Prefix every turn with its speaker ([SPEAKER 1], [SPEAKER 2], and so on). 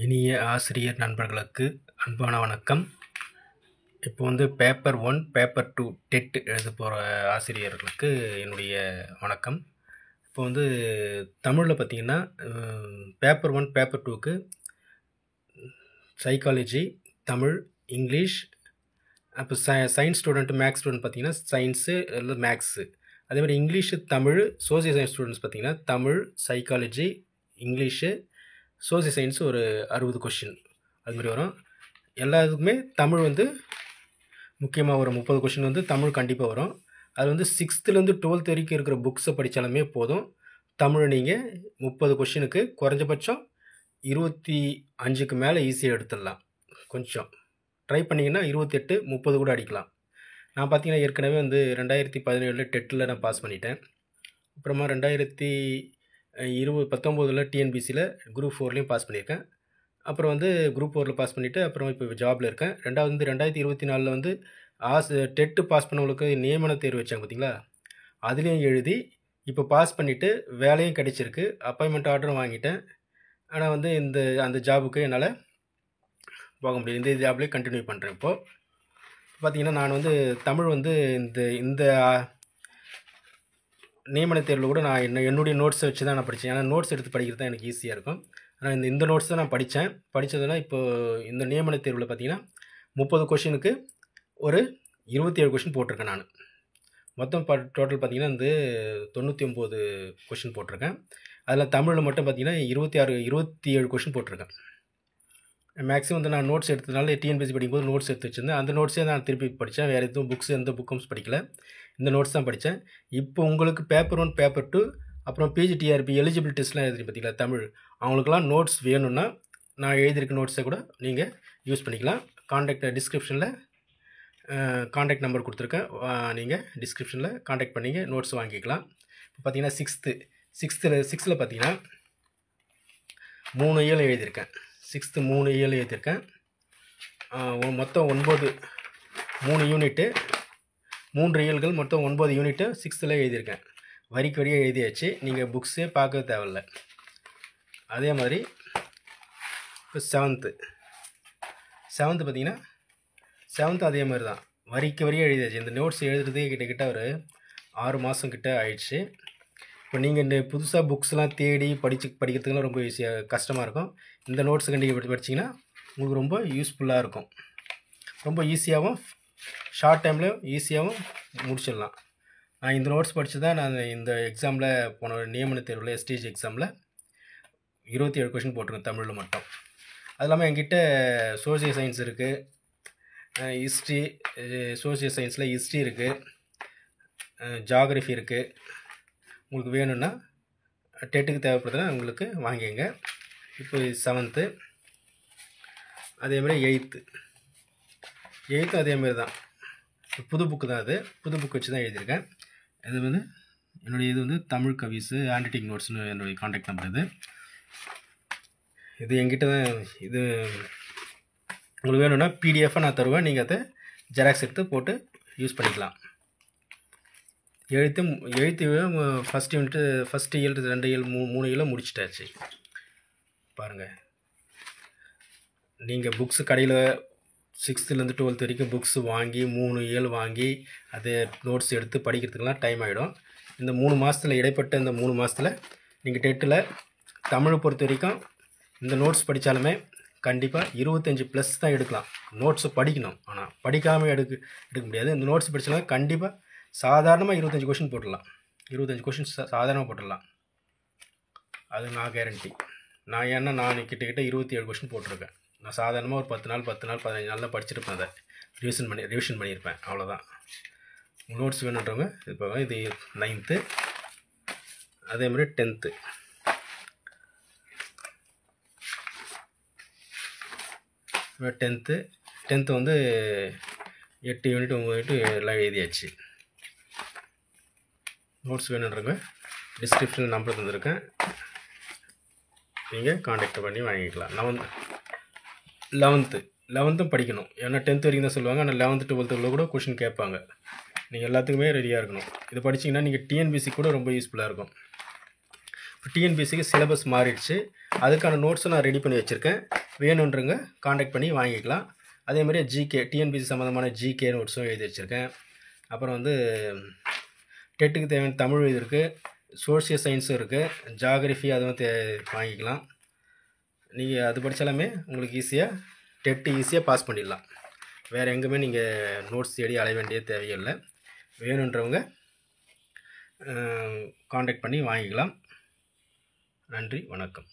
[SPEAKER 1] இனிய ஆசிரியர் நண்பர்களுக்கு அன்பான வணக்கம். இப்போ பேப்பர் 1 பேப்பர் 2 டெட் எழுத போகிற ஆசிரியர்களுக்கு என்னுடைய வணக்கம். இப்போ தமிழில் பார்த்திங்கன்னா பேப்பர் 1 பேப்பர் 2க்கு சைக்காலஜி, தமிழ், இங்கிலீஷ், அப்போ சயின்ஸ் ஸ்டூடெண்ட்டு மேக்ஸ் ஸ்டூடெண்ட் பார்த்திங்கன்னா சயின்ஸு இல்லை மேக்ஸு. அதேமாதிரி English, Tamil, social science students பார்த்திங்கன்னா Tamil, psychology, English, social science ஒரு 60 கொஷின் அதுமாதிரி வரும். எல்லாத்துக்குமே தமிழ் முக்கியமாக ஒரு 30 கொஷின் தமிழ் கண்டிப்பாக வரும். அது 6th-லேருந்து 12th வரைக்கும் இருக்கிற புக்ஸை படித்தாலுமே போதும். தமிழ் நீங்கள் 30 கொஷினுக்கு குறைஞ்சபட்சம் 25க்கு மேலே ஈஸியாக எடுத்துடலாம். கொஞ்சம் ட்ரை பண்ணிங்கன்னா 28, 30 கூட அடிக்கலாம். நான் பார்த்தீங்கன்னா ஏற்கனவே 2017 டெட்டில் நான் பாஸ் பண்ணிட்டேன். அப்புறமா 2019 டிஎன்பிசியில் குரூப் 4லேயும் பாஸ் பண்ணியிருக்கேன். அப்புறம் குரூப் 4ல் பாஸ் பண்ணிவிட்டு அப்புறம் இப்போ ஜாபில் இருக்கேன். 2024 டெட்டு பாஸ் பண்ணவங்களுக்கு நியமன தேர்வு வச்சாங்க பார்த்தீங்களா, அதுலேயும் எழுதி இப்போ பாஸ் பண்ணிவிட்டு வேலையும் கிடைச்சிருக்கு, அப்பாயின்மெண்ட் ஆர்டரும் வாங்கிட்டேன். ஆனால் அந்த ஜாபுக்கு என்னால் போக முடியல. இந்த ஜாப்லேயே கண்டினியூ பண்ணுறேன். இப்போது பார்த்திங்கன்னா நான் தமிழ் இந்த நியமன தேர்வில் கூட நான் என்னுடைய நோட்ஸை வச்சு தான் நான் படித்தேன். ஏன்னா நோட்ஸ் எடுத்து படிக்கிறது தான் எனக்கு ஈஸியாக இருக்கும். ஆனால் இந்த நோட்ஸ் தான் நான் படித்ததுனால் இப்போது இந்த நியமன தேர்வில் பார்த்திங்கன்னா 30 கொஷினுக்கு ஒரு 27 கொஷின் போட்டிருக்கேன். நான் மொத்தம் டோட்டல் பார்த்திங்கன்னா 99 கொஷின் போட்டிருக்கேன். அதில் தமிழில் மட்டும் பார்த்திங்கன்னா 27 கொஷின் போட்டிருக்கேன். மேக்ஸிமம் நான் நோட்ஸ் எடுத்ததுனால டிஎன்பிசி படிக்கும்போது நோட்ஸ் எடுத்து வச்சுருந்தேன். அந்த நோட்ஸே நான் திருப்பி படித்தேன். வேறு எதுவும் எந்த புக்கும் படிக்கல, இந்த நோட்ஸ் தான் படித்தேன். இப்போ உங்களுக்கு பேப்பர் 1 பேப்பர் 2 அப்புறம் பிஜிடிஆர்பி எலிஜிபிள் டெஸ்ட்லாம் எழுதி பார்த்தீங்களா தமிழ், அவங்களுக்குலாம் நோட்ஸ் வேணும்னா நான் எழுதியிருக்க நோட்ஸை கூட நீங்கள் யூஸ் பண்ணிக்கலாம். டிஸ்கிரிப்ஷனில் காண்டாக்ட் நம்பர் கொடுத்துருக்கேன். நீங்கள் டிஸ்கிரிப்ஷனில் காண்டாக்ட் பண்ணிங்க நோட்ஸ் வாங்கிக்கலாம். இப்போ பார்த்தீங்கன்னா 6th பார்த்தீங்கன்னா 3 இயல் எழுதியிருக்கேன். 6th 3 இயல் எழுதியிருக்கேன். மொத்தம் 3 யூனிட்டு, 3 இயல்கள், மொத்தம் 9 யூனிட்டு 6th எழுதியிருக்கேன். வரிக்கு வரியாக எழுதியாச்சு, நீங்கள் புக்ஸே பார்க்க தேவையில்ல. அதே மாதிரி இப்போ 7th பார்த்திங்கன்னா 7th அதே மாதிரி தான் வரிக்கு வரியாக எழுதியாச்சு. இந்த நோட்ஸ் எழுதுறதே கிட்டத்தட்ட ஒரு 6 மாதம் கிட்ட ஆயிடுச்சு. இப்போ நீங்கள் இந்த புதுசாக புக்ஸ்லாம் தேடி படிக்கிறதுக்குலாம் ரொம்ப கஷ்டமாக இருக்கும். இந்த நோட்ஸ் கண்டிப்பாக படிச்சிங்கன்னா உங்களுக்கு ரொம்ப யூஸ்ஃபுல்லாக இருக்கும். ரொம்ப ஈஸியாகவும் ஷார்ட் டைமில் ஈஸியாகவும் முடிச்சிடலாம். நான் இந்த நோட்ஸ் படித்து தான் நான் இந்த எக்ஸாமில் போன நியமன தேர்வில் எஸ்டிஜி எக்ஸாமில் 27 கொஷின் போட்டிருக்கேன் தமிழில் மட்டும். அது இல்லாமல் என்கிட்ட சோசியல் சயின்ஸ் இருக்குது, ஹிஸ்ட்ரி, சோசியல் சயின்ஸில் ஹிஸ்ட்ரி இருக்குது, ஜாகிரஃபி இருக்குது. உங்களுக்கு வேணும்னா டெட்டுக்கு தேவைப்படுதுன்னா உங்களுக்கு வாங்கிங்க. இப்போ 7th அதேமாதிரி 8th அதேமாதிரி தான். புது புக்கு தான், அது புது புக் வச்சு தான் எழுதியிருக்கேன். இது என்னுடைய இது தமிழ் கவிஸு ஹேண்ட் ரைட்டிங் நோட்ஸ்னு என்னுடைய காண்டாக்ட் நம்பர். இது என்கிட்ட தான். இது உங்களுக்கு வேணும்னா பிடிஎஃபாக நான் தருவேன், நீங்கள் அதை ஜெராக்ஸ் எடுத்து போட்டு யூஸ் பண்ணிக்கலாம். எழுத்து ஃபஸ்ட் யூனிட்டு, ஃபஸ்ட்டு இயல், 2 இயல், 3 இயலும் முடிச்சிட்டாச்சு. பாருங்கள், நீங்கள் புக்ஸு கடையில் 6th-லேருந்து 12th வரைக்கும் புக்ஸு வாங்கி 3 இயல் வாங்கி அதை நோட்ஸ் எடுத்து படிக்கிறதுக்கெலாம் டைம் ஆகிடும். இந்த 3 மாதத்தில் இடைப்பட்ட இந்த 3 மாதத்தில் நீங்கள் டெட்டில் தமிழை பொறுத்த வரைக்கும் இந்த நோட்ஸ் படித்தாலுமே கண்டிப்பாக 25+ தான் எடுக்கலாம். நோட்ஸை படிக்கணும், ஆனால் படிக்காமல் எடுக்க முடியாது. இந்த நோட்ஸ் படித்தாலும் கண்டிப்பாக சாதாரணமாக 25 கொஷின் போட்டுடலாம். 25 கொஷின் சாதாரணமாக போட்டுடலாம், அது நான் கேரண்டி. ஏன்னா நான் கிட்டத்தட்ட 27 கொஷின் போட்டிருக்கேன். நான் சாதாரணமாக ஒரு 10 நாள் 15 நாள் தான் படிச்சிருப்பேன். அதை ரிவிஷன் பண்ணியிருப்பேன், அவ்வளோதான். நோட்ஸ் வேணுன்றவங்க இப்போ இது 9th அதேமாதிரி 10th. 10th 8 யூனிட் 9 யூனிட் எல்லாம் எழுதியாச்சு. நோட்ஸ் வேணுன்றவங்க டிஸ்கிரிப்ஷனில் நம்பர் தந்திருக்கேன், நீங்கள் காண்டாக்ட் பண்ணி வாங்கிக்கலாம். 11th படிக்கணும். ஏன்னா 10th வரைக்கும் தான் சொல்லுவாங்க, ஆனால் 11th 12th கூட கொஷின் கேட்பாங்க. நீங்கள் எல்லாத்துக்குமே ரெடியாக இருக்கணும். இதை படிச்சிங்கன்னா நீங்கள் டிஎன்பிசி கூட ரொம்ப யூஸ்ஃபுல்லாக இருக்கும். டிஎன்பிஎஸ்சிக்கு சிலபஸ் மாறிடுச்சு. அதுக்கான நோட்ஸும் நான் ரெடி பண்ணி வச்சுருக்கேன். வேணுன்றவங்க காண்டாக்ட் பண்ணி வாங்கிக்கலாம். அதேமாதிரி ஜிகே டிஎன்பிஎஸ்சி சம்மந்தமான ஜிகே நோட்ஸும் எழுதி வச்சுருக்கேன். அப்புறம் வந்து டெட்டுக்கு தேவையான தமிழ் இது இருக்குது, சோஷியல் சயின்ஸும் இருக்குது, ஜாகிரஃபி அதுவும் வாங்கிக்கலாம். நீங்கள் அது படித்தாலுமே உங்களுக்கு ஈஸியாக டெட்டு ஈஸியாக பாஸ் பண்ணிடலாம். வேறு எங்கேயுமே நீங்கள் நோட்ஸ் தேடி அலைய வேண்டிய தேவையில்லை. வேணுன்றவங்க காண்டாக்ட் பண்ணி வாங்கிக்கலாம். நன்றி, வணக்கம்.